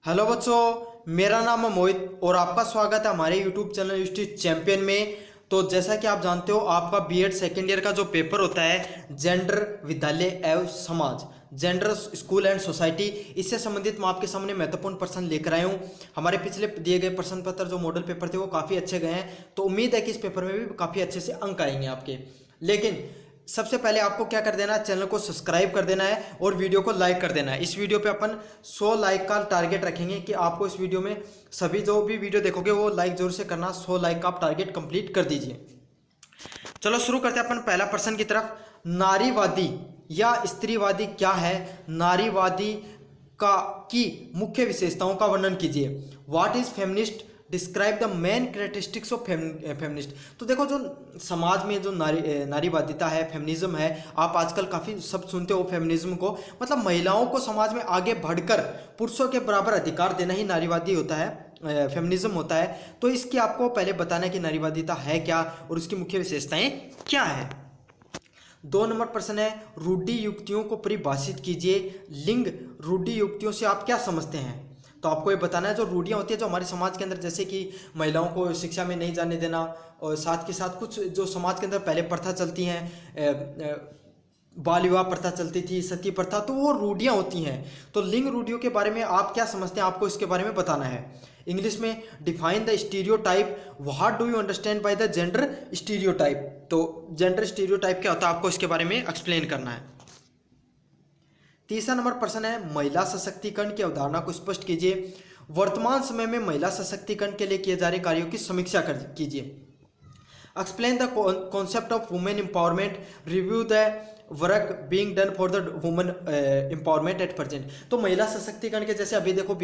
Hello बच्चों, मेरा नाम है मोहित और आपका स्वागत है हमारे यूट्यूब चैनल स्ट्रीट चैंपियन में। तो जैसा कि आप जानते हो, आपका बीएड सेकेंड ईयर का जो पेपर होता है जेंडर विद्यालय एवं समाज, जेंडर स्कूल एंड सोसाइटी, इससे संबंधित मैं आपके सामने महत्वपूर्ण प्रश्न लेकर आया हूँ। हमारे पिछले दिए गए प्रश्न पत्र जो मॉडल पेपर थे वो काफ़ी अच्छे गए हैं, तो उम्मीद है कि इस पेपर में भी काफ़ी अच्छे से अंक आएंगे आपके। लेकिन सबसे पहले आपको क्या कर देना है, चैनल को सब्सक्राइब कर देना है और वीडियो को लाइक कर देना है। इस वीडियो पे अपन 100 लाइक का टारगेट रखेंगे कि आपको इस वीडियो में सभी जो भी वीडियो देखोगे वो लाइक जरूर से करना। 100 लाइक का आप टारगेट कंप्लीट कर दीजिए। चलो शुरू करते हैं अपन पहला प्रश्न की तरफ। नारीवादी या स्त्रीवादी क्या है? नारीवादी का की मुख्य विशेषताओं का वर्णन कीजिए। What is feminist? Describe the main characteristics of feminist. तो देखो, जो समाज में जो नारीवादिता है, फेमिनिज्म है, आप आजकल काफ़ी सब सुनते हो फेमिनिज्म को, मतलब महिलाओं को समाज में आगे बढ़कर पुरुषों के बराबर अधिकार देना ही नारीवादी होता है, फेमिनिज्म होता है। तो इसकी आपको पहले बताना है कि नारीवादिता है क्या और उसकी मुख्य विशेषताएं क्या है। 2 नंबर प्रश्न है, रूढ़ि युक्तियों को परिभाषित कीजिए। लिंग रूढ़ि युक्तियों से आप क्या समझते हैं? तो आपको ये बताना है जो रूढ़ियाँ होती है जो हमारे समाज के अंदर, जैसे कि महिलाओं को शिक्षा में नहीं जाने देना, और साथ के साथ कुछ जो समाज के अंदर पहले प्रथा चलती हैं, बाल विवाह प्रथा चलती थी, सती प्रथा, तो वो रूढ़ियाँ होती हैं। तो लिंग रूढ़ियों के बारे में आप क्या समझते हैं, आपको इसके बारे में बताना है। इंग्लिश में define the stereotype. What do you understand by the gender stereotype? तो जेंडर स्टीरियोटाइप क्या होता है, आपको इसके बारे में एक्सप्लेन करना है। तीसरा नंबर प्रश्न है, महिला सशक्तिकरण की अवधारणा को स्पष्ट कीजिए। वर्तमान समय में महिला सशक्तिकरण के लिए किए जा रहे कार्यों की समीक्षा कीजिए। Explain the concept of women empowerment. Review the work being done for the women empowerment at present. तो महिला सशक्तिकरण के जैसे अभी देखो,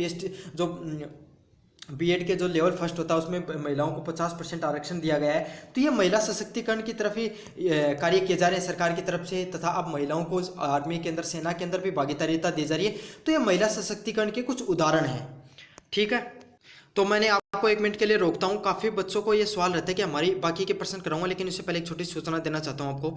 जो बीएड के जो लेवल फर्स्ट होता है उसमें महिलाओं को 50% आरक्षण दिया गया है। तो ये महिला सशक्तिकरण की तरफ ही कार्य किए जा रहे हैं सरकार की तरफ से, तथा अब महिलाओं को आर्मी के अंदर, सेना के अंदर भी भागीदारिता दी जा रही है। तो ये महिला सशक्तिकरण के कुछ उदाहरण हैं, ठीक है। तो मैंने आपको 1 मिनट के लिए रोकता हूँ। काफ़ी बच्चों को ये सवाल रहता है कि हमारी बाकी के प्रश्न कराऊंगा, लेकिन इससे पहले एक छोटी सूचना देना चाहता हूँ आपको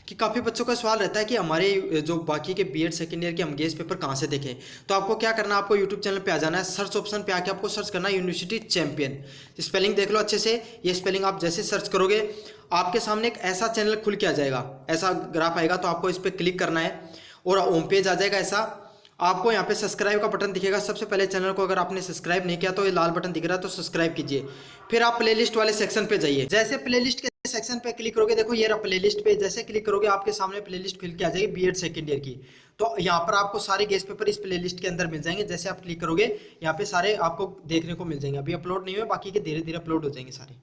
कि काफ़ी बच्चों का सवाल रहता है कि हमारे जो बाकी के बीएड सेकेंड ईयर के हम गेस्ट पेपर कहाँ से देखें। तो आपको क्या करना है, आपको यूट्यूब चैनल पे आ जाना है, सर्च ऑप्शन पे आके आपको सर्च करना है यूनिवर्सिटी चैंपियन। स्पेलिंग देख लो अच्छे से। ये स्पेलिंग आप जैसे सर्च करोगे आपके सामने एक ऐसा चैनल खुल के आ जाएगा, ऐसा ग्राफ आएगा। तो आपको इस पर क्लिक करना है और होम पेज आ जाएगा ऐसा। आपको यहाँ पे सब्सक्राइब का बटन दिखेगा। सबसे पहले चैनल को अगर आपने सब्सक्राइब नहीं किया तो ये लाल बटन दिख रहा है, तो सब्सक्राइब कीजिए। फिर आप प्लेलिस्ट वाले सेक्शन पे जाइए। जैसे प्लेलिस्ट के सेक्शन पे क्लिक करोगे, देखो ये रहा प्लेलिस्ट पे, जैसे क्लिक करोगे आपके सामने प्लेलिस्ट खुल के आ जाएगी बीएड सेकेंड ईयर की। तो यहाँ पर आपको सारे गेस्ट पेपर इस प्लेलिस्ट के अंदर मिल जाएंगे। जैसे आप क्लिक करोगे यहाँ पे सारे आपको देखने को मिल जाएंगे। अभी अपलोड नहीं हुए, बाकी के धीरे धीरे अपलोड हो जाएंगे सारे।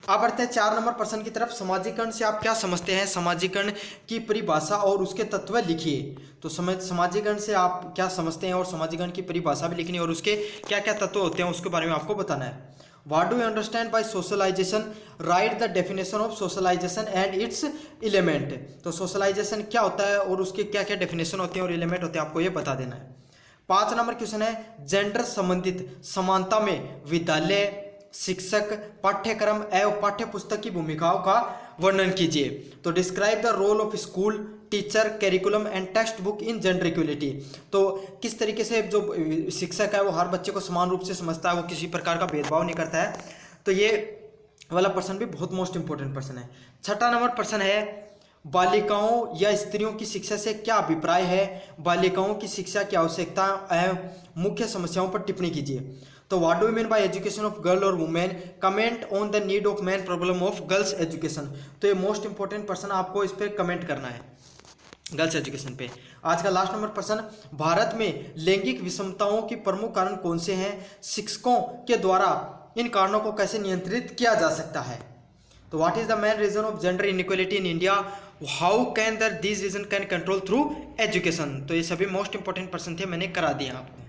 अब बढ़ते हैं 4 नंबर प्रश्न की तरफ। समाजीकरण से आप क्या समझते हैं? समाजीकरण की परिभाषा और उसके तत्व लिखिए। तो समाजीकरण से आप क्या समझते हैं और समाजीकरण की परिभाषा भी लिखनी है और उसके क्या क्या तत्व होते हैं उसके बारे में आपको बताना है। What do you understand by socialisation? Right the definition of socialisation and its element. तो सोशलाइजेशन क्या होता है और उसके क्या क्या डेफिनेशन होते हैं और एलिमेंट होते हैं, आपको ये बता देना है। 5 नंबर क्वेश्चन है, जेंडर संबंधित समानता में विद्यालय, शिक्षक, पाठ्यक्रम एवं पाठ्य पुस्तक की भूमिकाओं का वर्णन कीजिए। तो describe the role of school, teacher, curriculum and textbook in gender equality. तो किस तरीके से जो शिक्षक है वो हर बच्चे को समान रूप से समझता है, वो किसी प्रकार का भेदभाव नहीं करता है। तो ये वाला प्रश्न भी बहुत मोस्ट इंपॉर्टेंट प्रश्न है। 6 नंबर प्रश्न है, बालिकाओं या स्त्रियों की शिक्षा से क्या अभिप्राय है? बालिकाओं की शिक्षा की आवश्यकता एवं मुख्य समस्याओं पर टिप्पणी कीजिए। तो what do you mean by education of girl और women? Comment on the need of man problem of girls education. तो ये मोस्ट इंपॉर्टेंट प्रश्न, आपको इस पर कमेंट करना है गर्ल्स एजुकेशन पे। आज का लास्ट नंबर प्रश्न, भारत में लैंगिक विषमताओं की प्रमुख कारण कौन से हैं? शिक्षकों के द्वारा इन कारणों को कैसे नियंत्रित किया जा सकता है? तो what is the main reason of gender inequality in India? How can these reason can control through education. तो ये सभी मोस्ट इंपॉर्टेंट प्रश्न थे, मैंने करा दिया आपको।